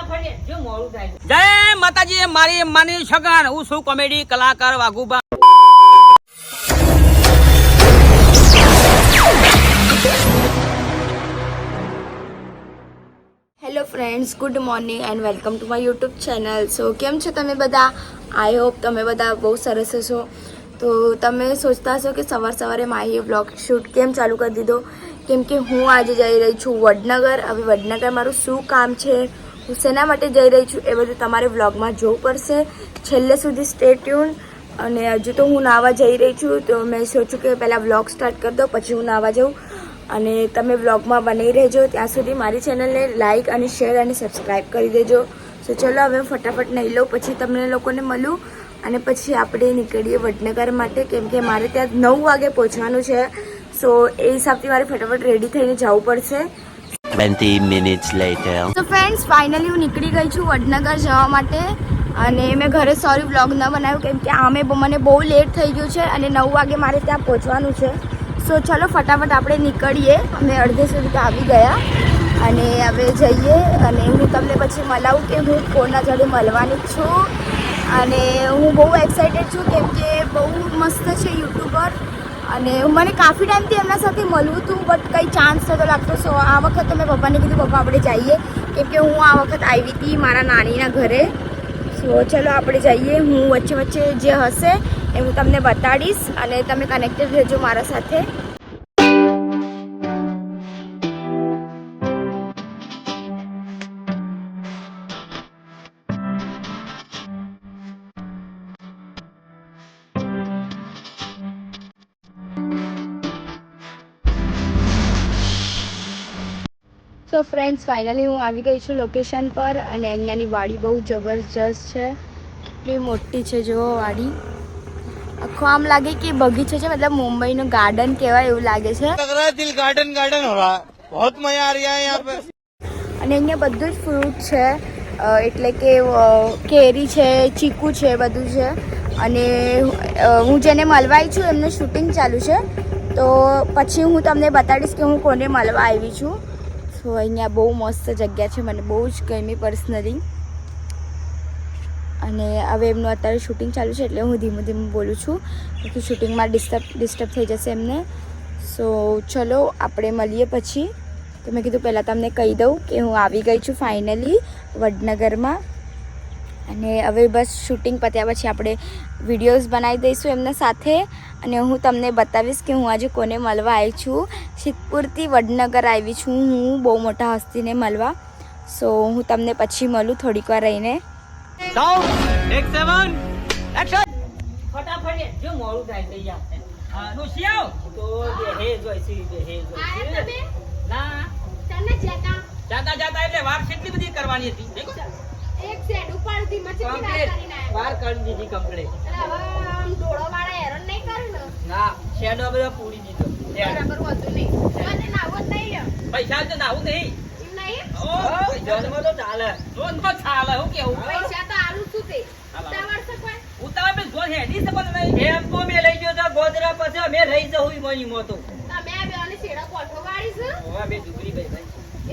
જય માતાજી, મારી માની સગન. હું છું કોમેડી કલાકાર Vaghuba. Hello friends, good morning and welcome to my YouTube channel. So કેમ છો તમે બધા? આઈ હોપ તમે બધા બહુ સરસ હશો. તો તમે સોચતા હશો કે સવારે માહી વ્લોગ શૂટ કેમ ચાલુ કરી દીધો, કેમ કે હું આજે જઈ રહી છું વડનગર. હવે વડનગર મારું શું કામ છે, હું શેના માટે જઈ રહી છું, એ બધું તમારે વ્લોગમાં જોવું પડશે. છેલ્લે સુધી સ્ટે ટ્યુન. અને હજુ તો હું નાહવા જઈ રહી છું, તો મેં સોચ્યું કે પહેલાં વ્લોગ સ્ટાર્ટ કરી દો, પછી હું નાહવા જાઉં. અને તમે વ્લોગમાં બની રહેજો. ત્યાં સુધી મારી ચેનલને લાઇક અને શેર અને સબસ્ક્રાઈબ કરી દેજો. સો ચલો હવે ફટાફટ નહીં લઉં, પછી તમને લોકોને મળું અને પછી આપણે નીકળીએ વડનગર માટે, કેમ કે મારે ત્યાં 9 વાગે પહોંચવાનું છે. સો એ હિસાબથી મારે ફટાફટ રેડી થઈને જવું પડશે. 20 minutes later. તો ફ્રેન્ડ્સ, ફાઇનલી હું નીકળી ગઈ છું વડનગર જવા માટે. અને મેં ઘરે સોરી વ્લોગ ન બનાવ્યું, કેમ કે આમે મને બહુ લેટ થઈ ગયું છે અને 9 વાગે મારે ત્યાં પહોંચવાનું છે. સો ચલો ફટાફટ આપણે નીકળીએ. અમે અડધે સુધી તો આવી ગયા અને હવે જઈએ. અને હું તમને પછી મળાવું કે હું કોના જોડે મળવાની છું. અને હું બહુ એક્સાઇટેડ છું, કેમ કે બહુ મસ્ત છે યુટ્યુબર. અને મને કાફી ટાઈમથી એમના સાથે મળવું હતું, બટ કંઈ ચાન્સ નહોતો લાગતો. સો આ વખત મેં પપ્પાને કીધું, પપ્પા આપણે જઈએ, કેમ કે હું આ વખત આવી હતી મારા નાનીના ઘરે. સો ચલો આપણે જઈએ. હું વચ્ચે વચ્ચે જે હશે એ હું તમને બતાડીશ અને તમે કનેક્ટેડ રહેજો મારા સાથે. સો ફ્રેન્ડ્સ, ફાઇનલી હું આવી ગઈ છું લોકેશન પર. અને અહીંયાની વાડી બહુ જબરજસ્ત છે, એટલી મોટી છે. જો વાડી આખો આમ લાગે કે બગીચો છે, મતલબ મુંબઈનું ગાર્ડન કહેવાય એવું લાગે છે. દિલ ગાર્ડન ગાર્ડન હો રહા હૈ, બહોત મજા આ રહા હૈ યહાં पे. અને અહીંયા બધું જ ફ્રૂટ છે, એટલે કે કેરી છે, ચીકુ છે, બધું છે. અને હું જેને મળવા આવી છું એમનું શૂટિંગ ચાલુ છે, તો પછી હું તમને બતાડીશ કે હું કોને મળવા આવી છું. સો અહીંયા બહુ મસ્ત જગ્યા છે, મને બહુ જ ગમી પર્સનલી. અને હવે એમનું અત્યારે શૂટિંગ ચાલુ છે, એટલે હું ધીમું ધીમું બોલું છું, કે શૂટિંગમાં ડિસ્ટર્બ થઈ જશે એમને. સો ચલો આપણે મળીએ પછી. તો મેં કીધું પહેલાં તમને કહી દઉં કે હું આવી ગઈ છું ફાઇનલી વડનગરમાં. અને હવે બસ શૂટિંગ પત્યા પછી આપણે વિડીયોઝ બનાવી દઈશું એમના સાથે. અને હું તમને બતાવીશ કે હું આજે કોને મળવા આવી છું. સિદ્ધપુરથી વડનગર આવી છું હું બહુ મોટા હસ્તીને મળવા. સો હું તમને પછી મળું થોડીક વાર રહીને. ફટાફટ જો મોડું થાય થઈ જશે. ડોશી આવ તો હે જોઈસી ના જાતા જાતા એટલે વાર કેટલી બધી કરવાની હતી. દેખો એક સેડ ઉપરથી મચી કરીને વાર કરી દીધી કમ્પ્લીટ. હવે આમ ડોળો વાળા હેરાન નહીં કરે ને. ના શેડો બધા પૂરી દીધો. બરાબર હોતું નહીં. મને નાવો જ નહીં લે. પૈસા તો નાવું નહીં. એમ નહીં? ઓ જન્મ તો ચાલે. જોન તો ચાલે. હું કેવું પૈસા તો આલું છું તે. ઉતાવળ છે કોઈ? ઉતાવળ બે જોન હેડી છે પણ નહીં. એમ તો મે લઈ ગયો તો ગોદરા પછી મે રહી જવું ઈ મની મોતો. તમે આ બેને છેડા કોઠો વાળી છે? ઓવા બે જુગરી ભાઈ.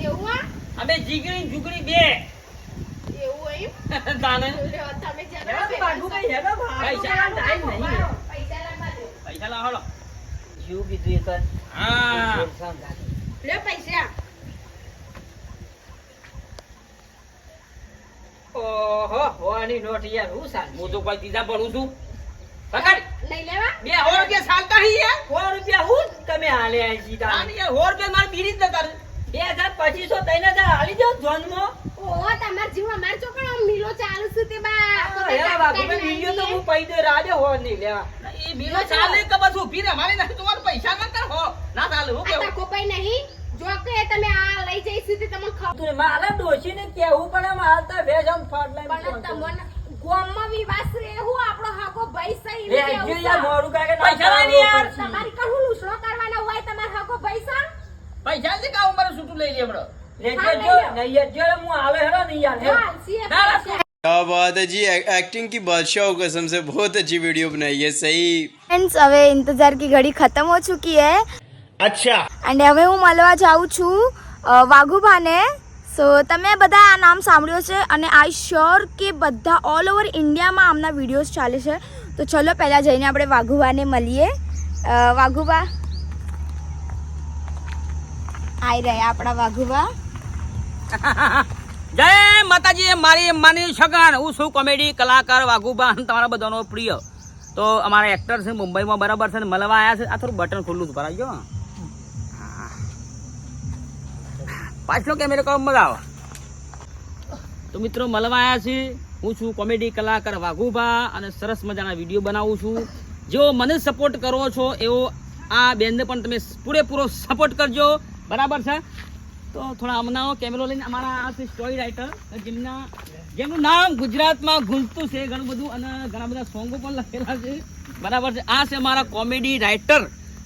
એવું આ? અમે જીગરી જુગરી બે. એવું એમ? તાને લ્યો, તમે જરા હેડો બાજુ કઈ હેડો પૈસા ટાઈમ નહીં. પૈસા લાવવા દો. પૈસા લાવો. જીવ કીધું એક હા લ્યો પૈસા. ઓહો હોવાની નોટ યાર હું સાલ હું તો કોઈ ત્રીજા ભરું છું. પકડ નહીં લેવા? 200 રૂપિયા સાલતા હી યાર. 100 રૂપિયા હું તમે હાલે આ સીધા. આની યાર 100 રૂપિયા મારી બીરી જ ન કર. 2500 તઈને જા હાલી જો જોનમાં. ઓહો, તમાર જીવ અમાર ચોકણ આમ મિલો ચાલુ છે તે બા. હે બાપુ મે વિડિયો તો હું પઈ દે રાડે હો નહીં લેવા. એ બીલો ચાલે કે બસ ઊભી રે મારે નથી તમાર પૈસા ન કર હો. ના ચાલે હું કેવું. આ કોપાઈ નહીં. જો કે તમે આ લઈ જઈશું તે તમને ખબર. તું મારા ડોશીને કેવું પણ આમ હાલતા વેજમ ફાટ લઈને પણ તમને ગોમમાં વિવાસ રે હું આપણો હાકો ભાઈ સહી લે જો યાર મોડું કાકે પૈસા લાવી યાર. તમારી કહું લૂસણો કરવાનો હોય તમાર હાકો પૈસા પૈસા છે કાઉ મારું છૂટું લઈ લે હમણો. લેજો હા, જો લઈ લો. નહીં જો હું હાલે હેડો નહીં યાર. હાલ સીએ ના, ના. પૈસા. क्या बात है जी, एक्टिंग की बादशाह कसम से बहुत अच्छी वीडियो बनाई है. सही ફ્રેન્ડ્સ, હવે ઇંતજાર की घड़ी खत्म हो चुकी है. अच्छा. અને હવે હું મળવા જાઉં છું વાઘુબાને. સો તમે બધા આ નામ સાંભળ્યું છે અને આઈ શ્યોર કે બધા ઓલ ઓવર ઇન્ડિયામાં આમના વિડીયોઝ ચાલે છે. તો ચલો પહેલાં જઈને આપણે વાઘુબાને મળીએ. વાઘુબા આવી રહ્યા આપણા વાઘુબા. જય માતાજી. મારી માની છગન. હું છું કોમેડી કલાકાર વાઘુબા, તમારા બધાનો પ્રિય. તો અમારા એક્ટર છે મુંબઈમાં, બરાબર છે, મળવા આવ્યા છે. આ થોડું બટન ખુલ્લું ભરાજો. પાછલો કેમેરો કરો, મજા આવે. તો મિત્રો મળવા આવ્યા છે. હું છું કોમેડી કલાકાર વાઘુબા અને સરસ મજાના વિડીયો બનાવું છું. જેવો મને સપોર્ટ કરો છો એવો આ બેનને પણ તમે પૂરેપૂરો સપોર્ટ કરજો, બરાબર છે. તો થોડા હમણાં કેમેરો લઈને અમારા આ છે સ્ટોરી રાઇટર, જેમનું નામ ગુજરાતમાં ગુંજતું છે ઘણું બધું અને ઘણા બધા સોંગો પણ લખેલા છે, બરાબર છે. આ છે મારા કોમેડી રાઇટર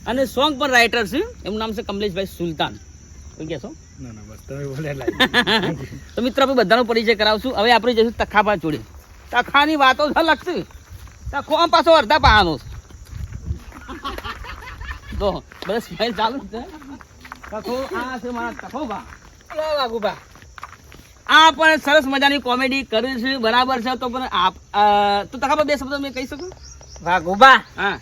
અને સોંગ પણ રાઇટર છે. એમનું નામ છે કમલેશભાઈ સુલતાન. કોઈ કહેશો? તો મિત્રો આપણે બધાનો પરિચય કરાવશું. હવે આપણે જઈશું તખાબા જોડે. તખાની વાતો અલગ છે. તખો આમ પાછો અડધા પાવાનો છે. તો બસ સ્માઈલ ચાલુ જ છે. તખો આ છે મારા તખોબા વાઘુબા. આ પણ સરસ મજાની કોમેડી કરે છે, બરાબર છે. તો પણ તો તખાબા બે શબ્દો મેં કહી શકું? વાઘુબા, હા,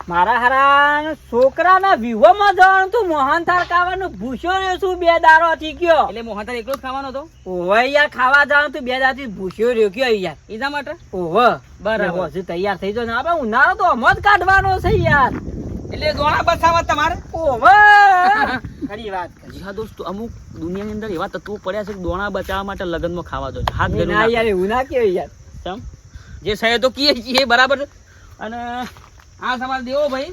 મારા હારા છોકરાના વિવાહમાં જવાનું તું મોહનથાળ ખાવાનું ભૂસ્યો રહ્યો છું, 2 દાડો થઈ ગયો. એટલે મોહનથાળ એકલો જ ખાવાનો હતો? ઓવે યાર, ખાવા જવાનું તું 2 દાડથી ભૂસ્યો રહ્યો કયો યાર. એના માટે ઓવે બરાબર. હજુ તૈયાર થઈ જાવ ને, આપણે ઉનાળો તો અમ જ કાઢવાનો છે યાર. એટલે દોણા બસાવા તમારે? ઓવે ખરી વાત. જી હા દોસ્તો, અમુક દુનિયાની અંદર એવા તત્વો પડ્યા છે કે દોણા બચાવવા માટે લગ્નમાં ખાવા દો છે. હાથ ના યાર, એવું ના કહેવાય યાર. કેમ? જે સહે તો કીએ છીએ, બરાબર. અને આ તમારા દેવો ભાઈ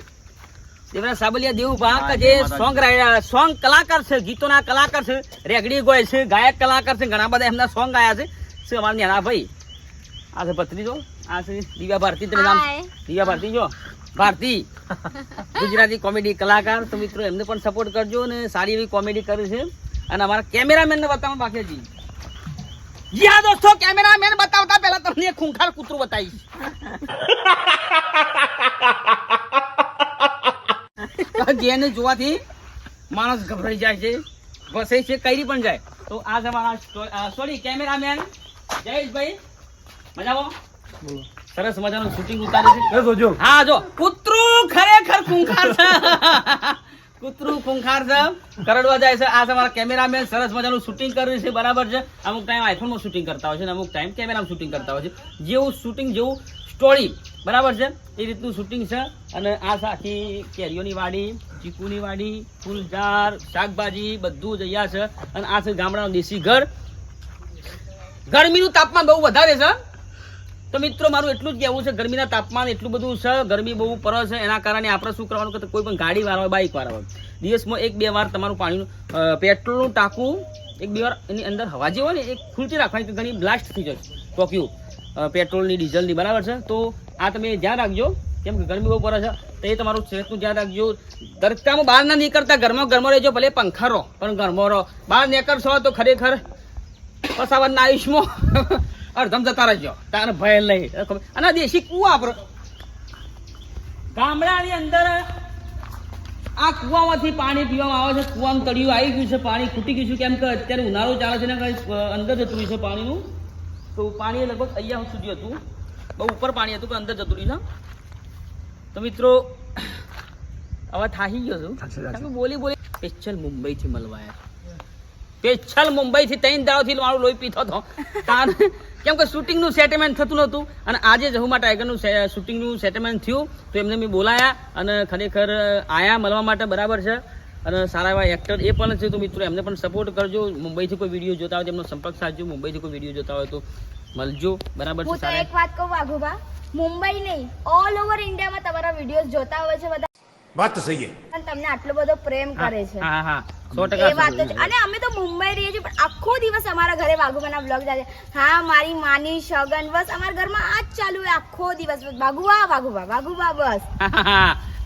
દેવરાજ સાબલિયા દેવું ભાગ જે સોંગ કલાકાર છે, ગીતોના કલાકાર છે, રેગડી ગોય છે, ગાયક કલાકાર છે, ઘણા બધા એમના સોંગ ગાયા છે અમારા નેના ભાઈ. આ છે ભત્રીજો, આ છે દિવ્યા ભારતી. તમે નામ દિવ્યા ભારતી જો, ભારતી ગુજરાતી કોમેડી કલાકાર. તો મિત્રો એમને પણ સપોર્ટ કરજો ને સારી એવી કોમેડી કરે છે. અને અમારા કેમેરામેનને બતાવવા બાકી જી. જી હા દોસ્તો, કેમેરામેન બતાવતા પહેલા તમને એક ખૂંખાર કૂતરું બતાવીશ. જેને જોવાથી માણસ ગભરાઈ જાય છે, વસે છે, કઈ પણ જાય. તો આ તમારા સોરી કેમેરામેન જયેશભાઈ, મજામાં? સરસ મજાનું શૂટિંગ ઉતારે છે. હા જો, કૂતરું ખરેખર ખૂંખાર છે. કૂતરું ખૂંખાર છે, કરડવા જાય છે. આ તમારા કેમેરામેન સરસ મજાનું શૂટિંગ કર્યું છે, બરાબર છે. અમુક ટાઈમ આઈફોનમાં શૂટિંગ કરતા હોય છે અને અમુક ટાઈમ કેમેરામાં શૂટિંગ કરતા હોય છે. જેવું શૂટિંગ જેવું સ્ટોરી, બરાબર છે, એ રીતનું શૂટિંગ છે. અને આ આખી કેરીઓની વાડી, ચીકુની વાડી, ફૂલઝાડ, શાકભાજી બધું જ અહીંયા છે. અને આ છે ગામડાનું દેશી ઘર. ગરમીનું તાપમાન બહુ વધારે છે. તો મિત્રો મારું એટલું જ કહેવું છે, ગરમીના તાપમાન એટલું બધું છે, ગરમી બહુ પડે છે. એના કારણે આપણે શું કરવાનું કે કોઈ પણ ગાડી વાળા હોય, બાઇક વાળા હોય, દિવસમાં 1-2 વાર તમારું પાણીનું પેટ્રોલનું ટાંકું 1-2 વાર એની અંદર હવા જે હોય ને એ ખુલતી રાખવાની, કે ઘણી બ્લાસ્ટ થઈ જાય ટોક્યું પેટ્રોલની, ડીઝલની, બરાબર છે. તો આ તમે ધ્યાન રાખજો, કેમ કે ગરમી બહુ પડે છે. તો એ તમારું સેહતનું ધ્યાન રાખજો. તડકામાં બહાર ના નીકળતા, ઘરમાં રહેજો. ભલે પંખા રહો પણ ઘરમાં રહો. બહાર નીકળશો તો ખરેખર પસાવનના આયુષ્યમાં અડધમ જતા રહેજો, તારે ભય લઈ. અને દેશી કુવા આપણે ગામડાની અંદર આ કુવામાંથી પાણી પીવામાં આવે છે. કુવામાં તળિયું આવી ગયું છે, પાણી ખૂટી ગયું છે, કેમ કે અત્યારે ઉનાળો ચાલે છે ને અંદર જતું રહ્યું છે પાણીનું. તો પાણી લગભગ અહીંયા સુધી હતું, બહુ ઉપર પાણી હતું, પણ અંદર જતું રહ્યું છે. તો મિત્રો હવે થાકી ગયો છું, બોલી સ્પેશિયલ મુંબઈથી મળવા આવ્યા. સ્પેશિયલ મુંબઈથી 3 દાડોથી મારું લોહી પીતો હતો, કેમ કે શૂટિંગનું સેટલમેન્ટ થતું નહોતું. અને આજે જહુમા ટાઈગરનું શૂટિંગનું સેટલમેન્ટ થયું, તો એમને મેં બોલાયા અને ખરેખર આયા મળવા માટે, બરાબર છે. અને સારા એવા એક્ટર એ પણ છે. તો મિત્રો એમને પણ સપોર્ટ કરજો. મુંબઈથી કોઈ વિડીયો જોતા હોય તો એમનો સંપર્ક સાધજો. મુંબઈથી કોઈ વિડીયો જોતા હોય તો મળજો, બરાબર છે. હું તો એક વાત કહું વાઘુબા, મુંબઈ નહીં ઓલ ઓવર ઇન્ડિયામાં તમારા વિડીયોઝ જોતા હોય છે બધા. વાત તો સહી છે. અને તમને આટલો બધો પ્રેમ કરે છે. હા હા, એ વાત તો છે. અને અમે તો મુંબઈ રહીએ છીએ, પણ આખો દિવસ અમારા ઘરે વાઘુબાના બ્લોગ જાય છે. હા, મારી માની સગન, બસ અમારા ઘરમાં આ જ ચાલુ હોય આખો દિવસ. વાઘુબા વાઘુબા વાઘુબા, બસ.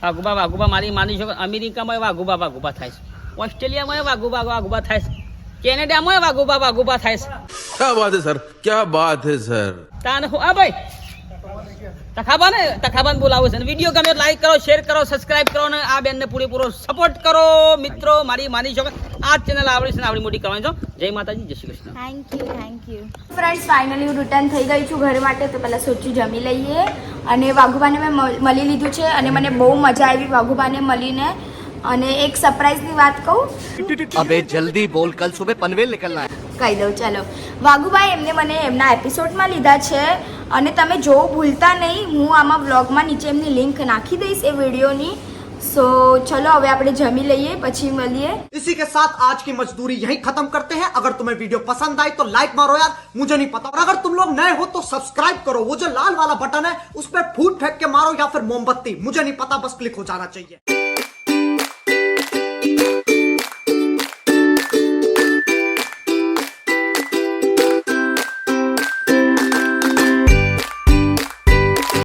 વાઘુબા મારી માની છો. અમેરિકામાં વાઘુબા થાય છે, ઓસ્ટ્રેલિયામાં વાઘુબા થાય છે, કેનેડામાં વાઘુબા થાય છે. क्या बात है सर, क्या बात है सर. તાન હો આ ભાઈ તખાબાને બોલાવો છે. વિડીયો ગમે લાઈક કરો, શેર કરો, સબસ્ક્રાઇબ કરો અને આ બેનને પૂરેપૂરો સપોર્ટ કરો મિત્રો. મારી માની છો આ ચેનલ આવડી છે ને આવડી મોટી કરવાની છો. જય માતાજી, જય Shri Krishna. Thank you friends, finally હું રિટર્ન થઈ ગઈ છું ઘર માટે. તો પહેલાં સોચ્યું જમી લઈએ અને વાઘુબાને મેં મળી લીધું છે અને મને બહુ મજા આવી વાઘુબાને મળીને. અને એક સરપ્રાઈઝની વાત કહું. अबे जल्दी बोल, कल सुबह पनवेल निकलना है. કહી દઉં ચાલો. વાઘુભાઈ એમને મને એમના એપિસોડમાં લીધા છે અને તમે જોવું ભૂલતા નહીં. હું આમાં વ્લોગમાં નીચે એમની લિંક નાખી દઈશ એ વિડીયોની. સો ચલો હવે આપણે જમી લઈએ પછી મળીએ. इसी के साथ आज की मजदूरी यहीं खत्म करते हैं. अगर तुम्हें वीडियो पसंद आई तो लाइक मारो यार, मुझे नहीं पता. और अगर तुम लोग नए हो तो सब्सक्राइब करो. वो जो लाल वाला बटन है उस पर फूट फेंक के मारो या फिर मोमबत्ती, मुझे नहीं पता, बस क्लिक हो जाना चाहिए.